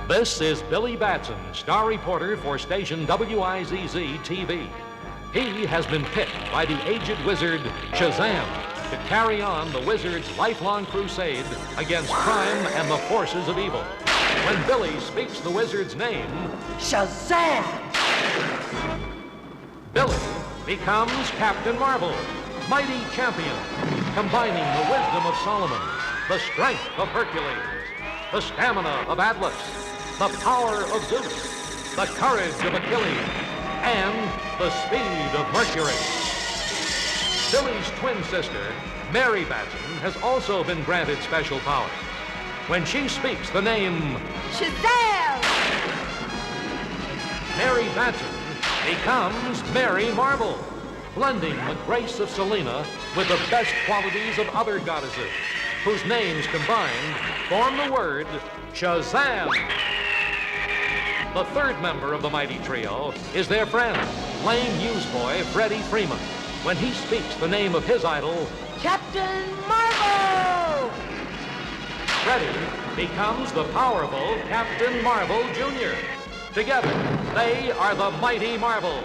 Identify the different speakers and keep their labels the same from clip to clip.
Speaker 1: This is Billy Batson, star reporter for station WIZZ-TV. He has been picked by the aged wizard Shazam to carry on the wizard's lifelong crusade against crime and the forces of evil. When Billy speaks the wizard's name,
Speaker 2: Shazam!
Speaker 1: Billy becomes Captain Marvel, mighty champion, combining the wisdom of Solomon, the strength of Hercules, the stamina of Atlas, the power of Zeus, the courage of Achilles, and the speed of Mercury. Billy's twin sister, Mary Batson, has also been granted special powers. When she speaks the name
Speaker 2: Shazam!
Speaker 1: Mary Batson becomes Mary Marvel, blending the grace of Selena with the best qualities of other goddesses, whose names combined form the word Shazam. The third member of the mighty trio is their friend, lame newsboy Freddie Freeman, when he speaks the name of his idol,
Speaker 2: Captain Marvel!
Speaker 1: Freddie becomes the powerful Captain Marvel Jr. Together, they are the Mighty Marvel,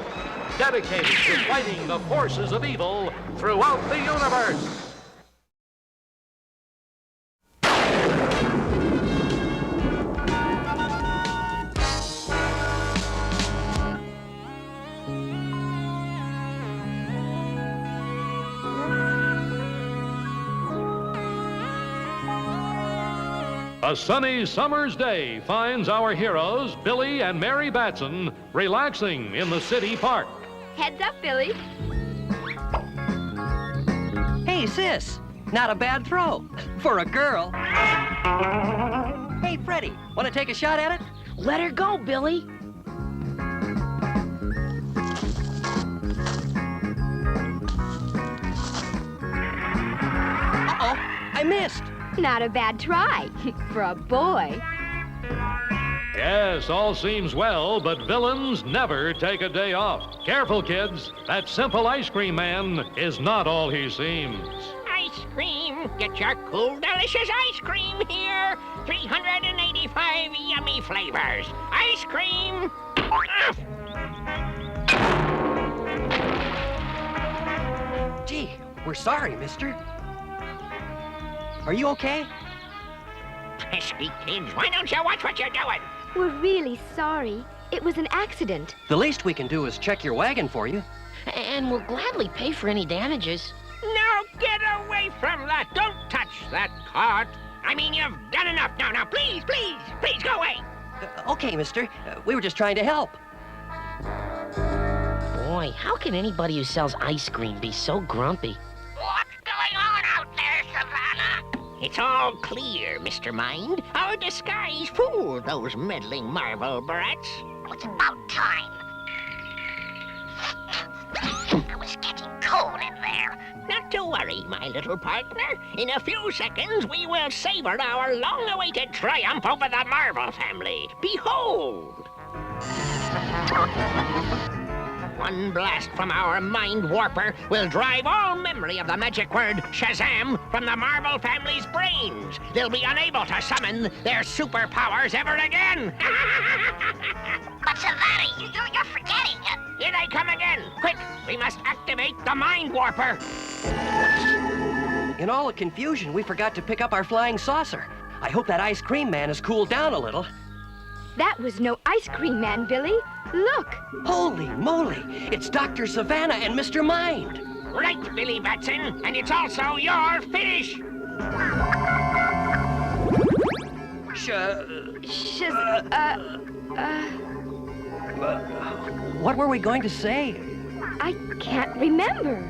Speaker 1: dedicated to fighting the forces of evil throughout the universe. A sunny summer's day finds our heroes, Billy and Mary Batson, relaxing in the city park.
Speaker 3: Heads up, Billy.
Speaker 2: Hey, sis, not a bad throw for a girl. Hey, Freddie, want to take a shot at it?
Speaker 3: Let her go, Billy.
Speaker 2: Uh-oh, I missed.
Speaker 3: Not a bad try for a boy.
Speaker 1: Yes, all seems well, but villains never take a day off. Careful, kids. That simple ice cream man is not all he seems.
Speaker 4: Ice cream. Get your cool, delicious ice cream here. 385 yummy flavors. Ice cream.
Speaker 2: Gee, we're sorry, mister. Are you okay?
Speaker 4: Pesky kids, why don't you watch what you're doing?
Speaker 3: We're really sorry. It was an accident.
Speaker 2: The least we can do is check your wagon for you.
Speaker 5: And we'll gladly pay for any damages.
Speaker 4: Now get away from that. Don't touch that cart. I mean, you've done enough now. Now, please, please, please go away.
Speaker 2: Okay, mister. We were just trying to help.
Speaker 5: Boy, how can anybody who sells ice cream be so grumpy?
Speaker 4: What's going on out there, Savannah? It's all clear, Mr. Mind. Our disguise fooled those meddling Marvel brats. It's about time. I was getting cold in there. Not to worry, my little partner. In a few seconds, we will savor our long-awaited triumph over the Marvel family. Behold! One blast from our mind warper will drive all memory of the magic word Shazam from the Marvel family's brains. They'll be unable to summon their superpowers ever again.
Speaker 6: But Savannah, you're forgetting it.
Speaker 4: Here they come again. Quick, we must activate the mind warper.
Speaker 2: In all the confusion, we forgot to pick up our flying saucer. I hope that ice cream man has cooled down a little.
Speaker 3: That was no ice cream man, Billy. Look.
Speaker 2: Holy moly! It's Dr. Savannah and Mr. Mind.
Speaker 4: Right, Billy Batson, and it's also your finish.
Speaker 2: What were we going to say?
Speaker 3: I can't remember.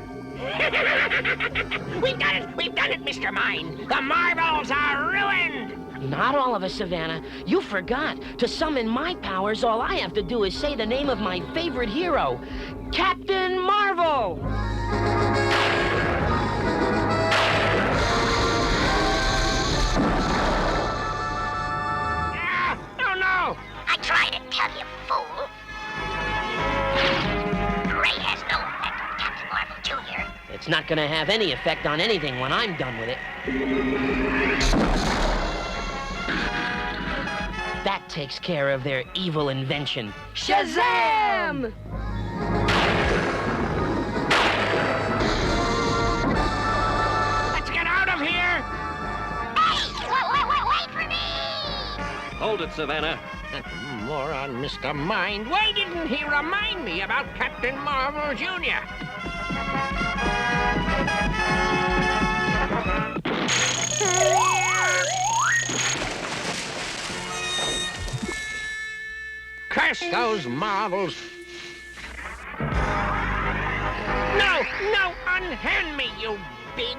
Speaker 4: We've done it, Mr. Mind. The Marvels are ruined.
Speaker 5: Not all of us, Savannah. You forgot. To summon my powers, all I have to do is say the name of my favorite hero, Captain Marvel!
Speaker 4: Oh, no!
Speaker 6: I tried to tell you, fool. Ray has no effect on Captain Marvel Jr.
Speaker 5: It's not gonna have any effect on anything when I'm done with it. That takes care of their evil invention.
Speaker 3: Shazam!
Speaker 4: Let's get out of here!
Speaker 6: Hey, wait for me!
Speaker 7: Hold it, Savannah.
Speaker 4: That moron, Mr. Mind. Why didn't he remind me about Captain Marvel, Jr.? Curse those marvels! No! Unhand me, you big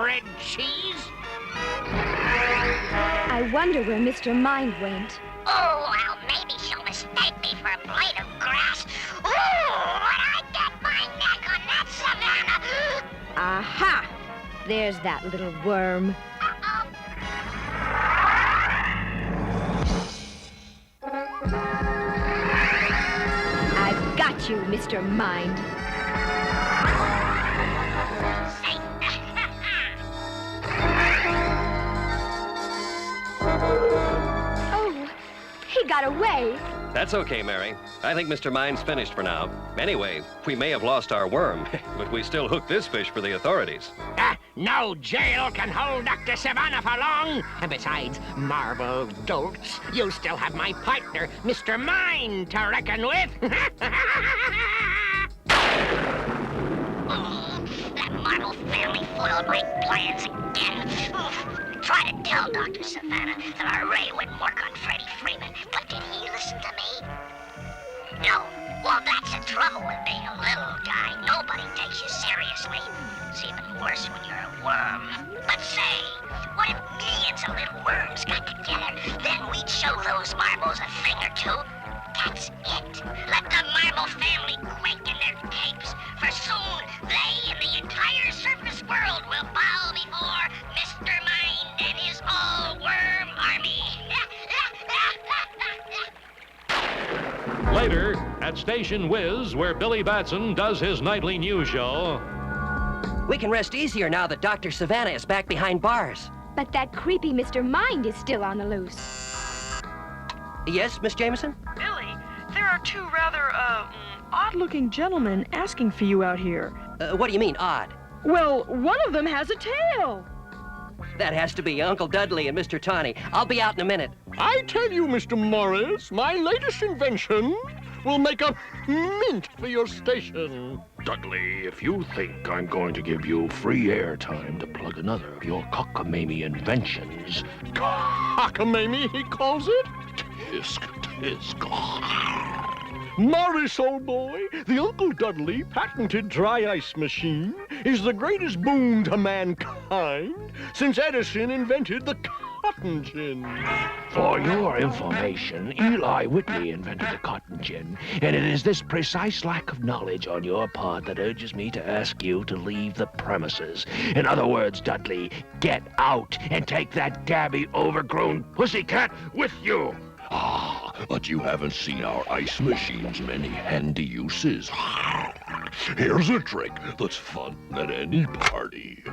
Speaker 4: red cheese!
Speaker 3: I wonder where Mr. Mind went.
Speaker 6: Oh, well, maybe she'll mistake me for a blade of grass. Ooh, when I get my neck on that Savannah!
Speaker 3: Aha! There's that little worm.
Speaker 6: Uh-oh.
Speaker 3: I've got you, Mr. Mind. Oh, he got away.
Speaker 7: That's okay, Mary. I think Mr. Mind's finished for now. Anyway, we may have lost our worm, but we still hooked this fish for the authorities.
Speaker 4: No jail can hold Dr. Savannah for long. And besides, Marvel dolts, you still have my partner, Mr. Mind, to reckon with.
Speaker 6: That Marvel family foiled my plans again. Try to tell Dr. Savannah that our Ray wouldn't work on Freddie Freeman, but did he listen to me? No. Well, that's the trouble with being a little guy. Nobody takes you seriously. It's even worse when you're a worm. But say, what if millions of little worms got together? Then we'd show those marbles a thing or two. That's it. Let the Marvel family quake in their capes, for soon they and the entire surface world will bow before Mr. Mind and his all-worm army.
Speaker 1: Later, at Station Whiz, where Billy Batson does his nightly news show.
Speaker 2: We can rest easier now that Dr. Savannah is back behind bars.
Speaker 3: But that creepy Mr. Mind is still on the loose.
Speaker 2: Yes, Miss Jameson?
Speaker 8: Billy, there are two rather, odd-looking gentlemen asking for you out here.
Speaker 2: What do you mean, odd?
Speaker 8: Well, one of them has a tail.
Speaker 2: That has to be Uncle Dudley and Mr. Tawny. I'll be out in a minute.
Speaker 9: I tell you, Mr. Morris, my latest invention will make a mint for your station.
Speaker 10: Dudley, if you think I'm going to give you free airtime to plug another of your cockamamie inventions...
Speaker 9: Cockamamie, he calls it?
Speaker 10: Tisk, tisk.
Speaker 9: Morris, old boy, the Uncle Dudley patented dry ice machine is the greatest boon to mankind since Edison invented the cotton gin.
Speaker 10: For your information, Eli Whitney invented the cotton gin, and it is this precise lack of knowledge on your part that urges me to ask you to leave the premises. In other words, Dudley, get out and take that dabby, overgrown pussycat with you.
Speaker 11: Ah, but you haven't seen our ice machine's many handy uses. Here's a trick that's fun at any party.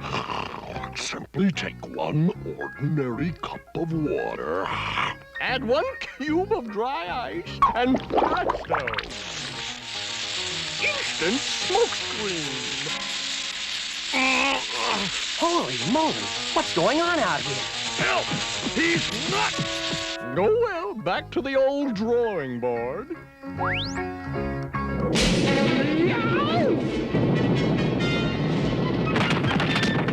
Speaker 11: Simply take one ordinary cup of water.
Speaker 9: Add 1 cube of dry ice, and presto! Instant smokescreen.
Speaker 2: Holy moly, what's going on out here?
Speaker 9: Help! He's nuts! Oh, well, back to the old drawing board.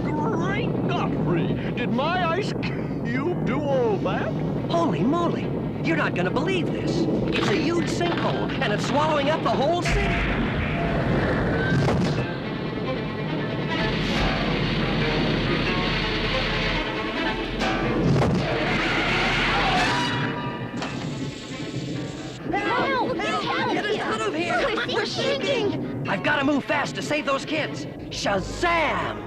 Speaker 9: Great Godfrey! Did my ice cube do all that?
Speaker 2: Holy moly, you're not gonna believe this. It's a huge sinkhole, and it's swallowing up the whole city.
Speaker 3: We're sinking!
Speaker 2: I've got to move fast to save those kids. Shazam!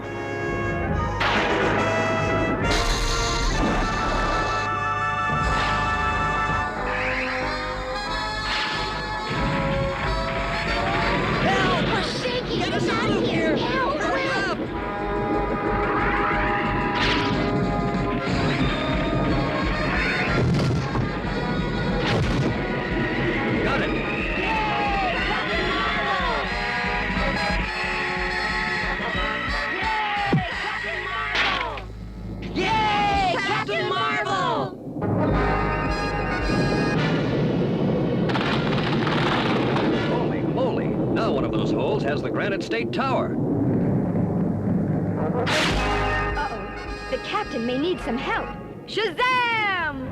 Speaker 3: Help! We're sinking! Get us out of here! Help!
Speaker 2: Hurry up!
Speaker 3: Marvel!
Speaker 7: Holy moly! Now one of those holes has the Granite State Tower.
Speaker 3: Uh-oh. The captain may need some help. Shazam!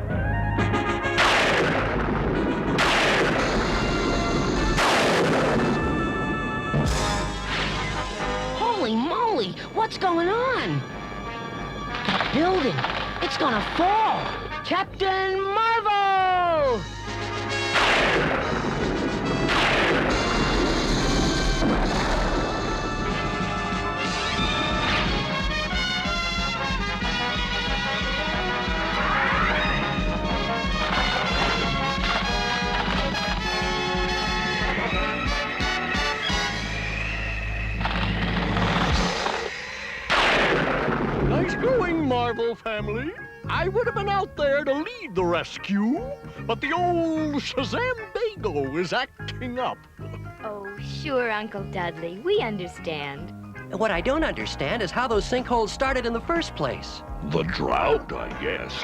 Speaker 5: Holy moly! What's going on? That building! It's gonna fall! Captain Marvel!
Speaker 9: Nice going, Marvel family. I would have been out there to lead the rescue, but the old Shazam Bago is acting up.
Speaker 3: Oh, sure, Uncle Dudley. We understand.
Speaker 2: What I don't understand is how those sinkholes started in the first place.
Speaker 11: The drought, I guess.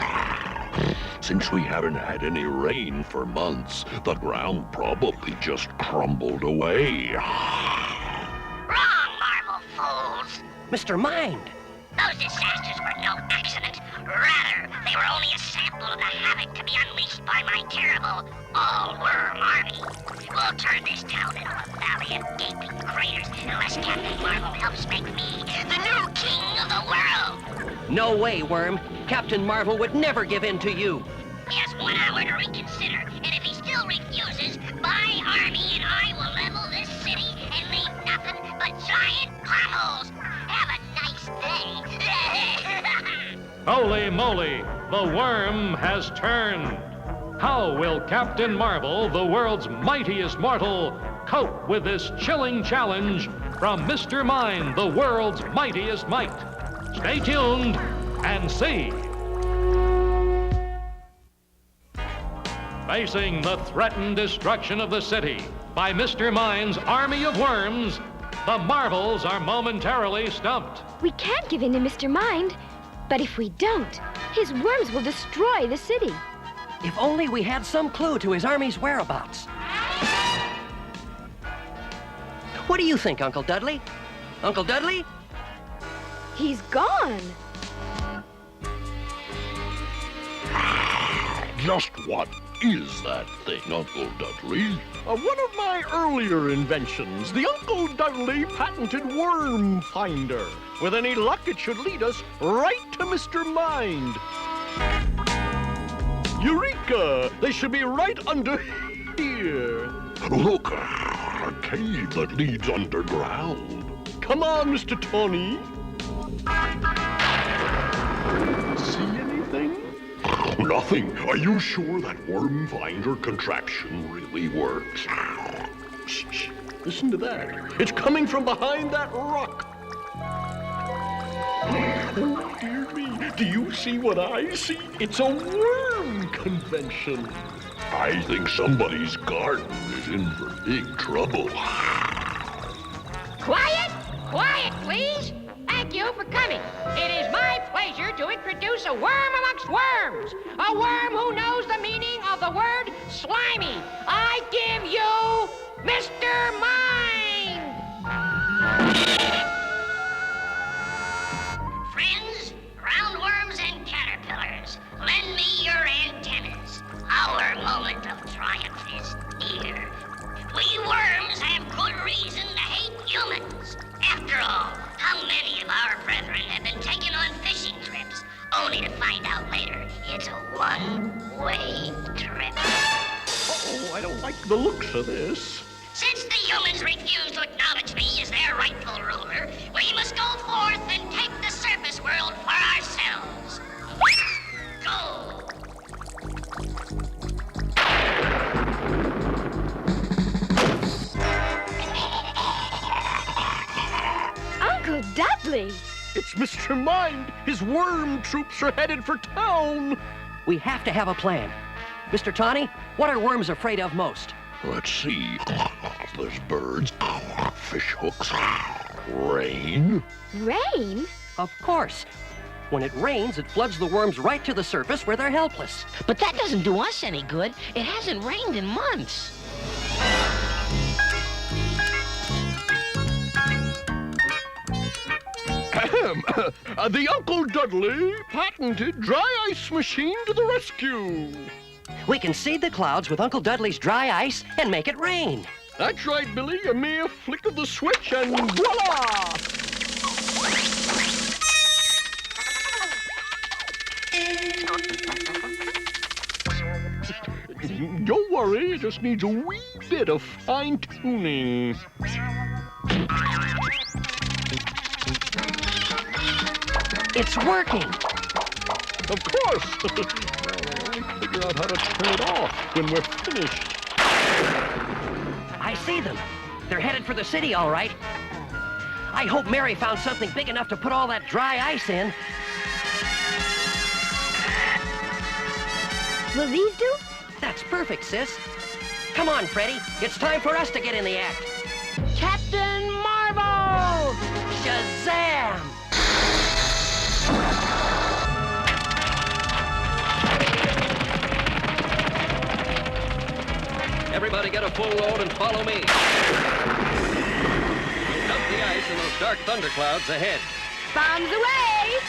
Speaker 11: Since we haven't had any rain for months, the ground probably just crumbled away.
Speaker 6: Wrong, Marvel fools.
Speaker 2: Mr. Mind!
Speaker 6: Those disasters were no accident. Rather, they were only a sample of the havoc to be unleashed by my terrible all-worm army. We'll turn this town into a valley of gaping craters unless Captain Marvel helps make me the new king of the world.
Speaker 2: No way, Worm. Captain Marvel would never give in to you.
Speaker 6: He has 1 hour to reconsider, and if he still refuses, my army and I will level this city and leave nothing but giant potholes. Have a nice day.
Speaker 1: Holy moly, the worm has turned. How will Captain Marvel, the world's mightiest mortal, cope with this chilling challenge from Mr. Mind, the world's mightiest might? Stay tuned and see. Facing the threatened destruction of the city by Mr. Mind's army of worms, the Marvels are momentarily stumped.
Speaker 3: We can't give in to Mr. Mind, but if we don't, his worms will destroy the city.
Speaker 2: If only we had some clue to his army's whereabouts. What do you think, Uncle Dudley? Uncle Dudley?
Speaker 3: He's gone.
Speaker 11: Just what is that thing, Uncle Dudley?
Speaker 9: One of my earlier inventions, the Uncle Dudley patented worm finder. With any luck, it should lead us right to Mr. Mind. Eureka! They should be right under here.
Speaker 11: Look, a cave that leads underground.
Speaker 9: Come on, Mr. Tony. See anything?
Speaker 11: Nothing. Are you sure that worm finder contraption really works?
Speaker 9: Shh, shh. Listen to that. It's coming from behind that rock. Oh, dear me. Do you see what I see? It's a worm convention.
Speaker 11: I think somebody's garden is in for big trouble.
Speaker 4: Quiet! Quiet, please! Thank you for coming. It is my pleasure to introduce a worm amongst worms. A worm who knows the meaning of the word slimy. I give you Mr. Mind!
Speaker 6: Friends, roundworms and caterpillars, lend me your antennas. Our moment of triumph is near. We worms have good reason to hate humans. After all, how many of our brethren have been taken on fishing trips, only to find out later it's a one-way trip?
Speaker 9: Uh-oh, I don't like the looks of this.
Speaker 6: Since the humans refuse to acknowledge me as their rightful ruler, we must go forth and take the surface world for ourselves. Go!
Speaker 3: Uncle Dudley!
Speaker 9: It's Mr. Mind. His worm troops are headed for town.
Speaker 2: We have to have a plan. Mr. Tawny, what are worms afraid of most?
Speaker 11: Let's see. There's birds, fish hooks, rain.
Speaker 3: Rain?
Speaker 2: Of course. When it rains, it floods the worms right to the surface where they're helpless.
Speaker 5: But that doesn't do us any good. It hasn't rained in months.
Speaker 9: The Uncle Dudley patented dry ice machine to the rescue.
Speaker 2: We can seed the clouds with Uncle Dudley's dry ice and make it rain.
Speaker 9: That's right, Billy. A mere flick of the switch and voila! Don't worry, it just needs a wee bit of fine-tuning.
Speaker 2: It's working.
Speaker 9: Of course. We'll only figure out how to turn it off when we're finished.
Speaker 2: I see them. They're headed for the city, all right. I hope Mary found something big enough to put all that dry ice in.
Speaker 3: Will these do?
Speaker 2: That's perfect, sis. Come on, Freddy. It's time for us to get in the act.
Speaker 5: Captain Marvel!
Speaker 2: Shazam!
Speaker 7: Everybody get a full load and follow me. We'll dump the ice in those dark thunderclouds ahead.
Speaker 3: Bombs away!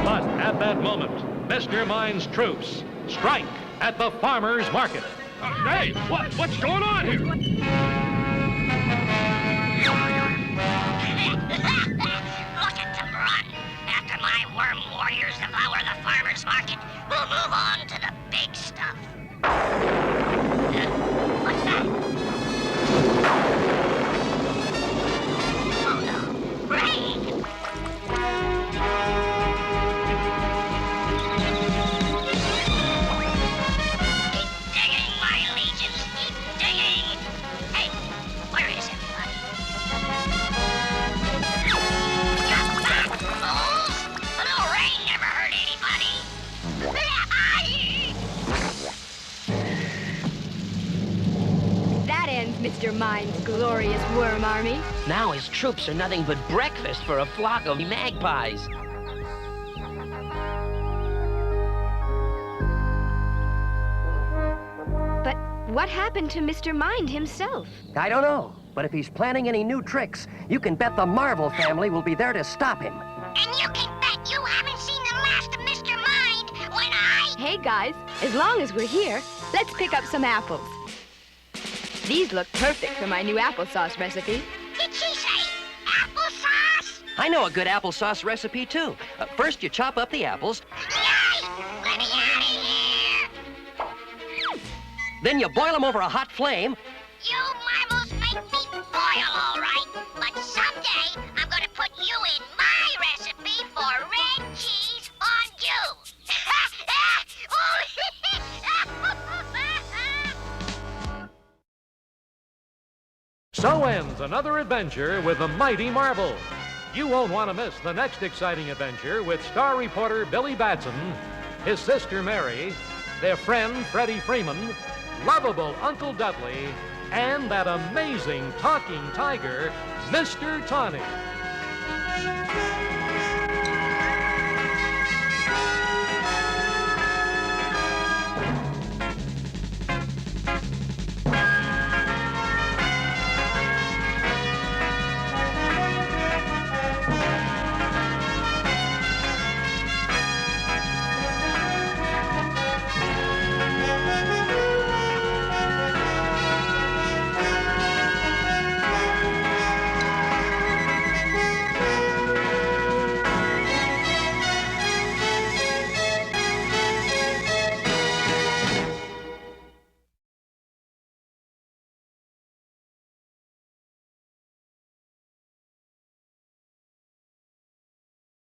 Speaker 1: But at that moment, Mr. Mine's troops strike at the farmer's market.
Speaker 9: Hey, what's going on here?
Speaker 6: Look at them run. After my worm warriors devour the farmer's market, we'll move on to the big stuff. What's that? Oh no, rain! Keep digging, my legions, keep digging! Hey, where is everybody? Get back, fools! A little rain never hurt anybody.
Speaker 3: That ends Mr. Mine's glorious worm army.
Speaker 5: Now his troops are nothing but breakfast for a flock of magpies.
Speaker 3: But what happened to Mr. Mind himself?
Speaker 2: I don't know, but if he's planning any new tricks, you can bet the Marvel family will be there to stop him.
Speaker 6: And you can bet you haven't seen the last of Mr. Mind when I...
Speaker 3: Hey, guys, as long as we're here, let's pick up some apples. These look perfect for my new applesauce recipe.
Speaker 6: Did she say applesauce?
Speaker 2: I know a good applesauce recipe, too. First, you chop up the apples.
Speaker 6: Yay! Let me out of here!
Speaker 2: Then you boil them over a hot flame.
Speaker 6: You marbles make me boil, all right. But someday, I'm going to put you in my recipe for red cheese fondue.
Speaker 1: So ends another adventure with the mighty Marvel. You won't want to miss the next exciting adventure with star reporter Billy Batson, his sister Mary, their friend Freddie Freeman, lovable Uncle Dudley, and that amazing talking tiger, Mr. Tawny.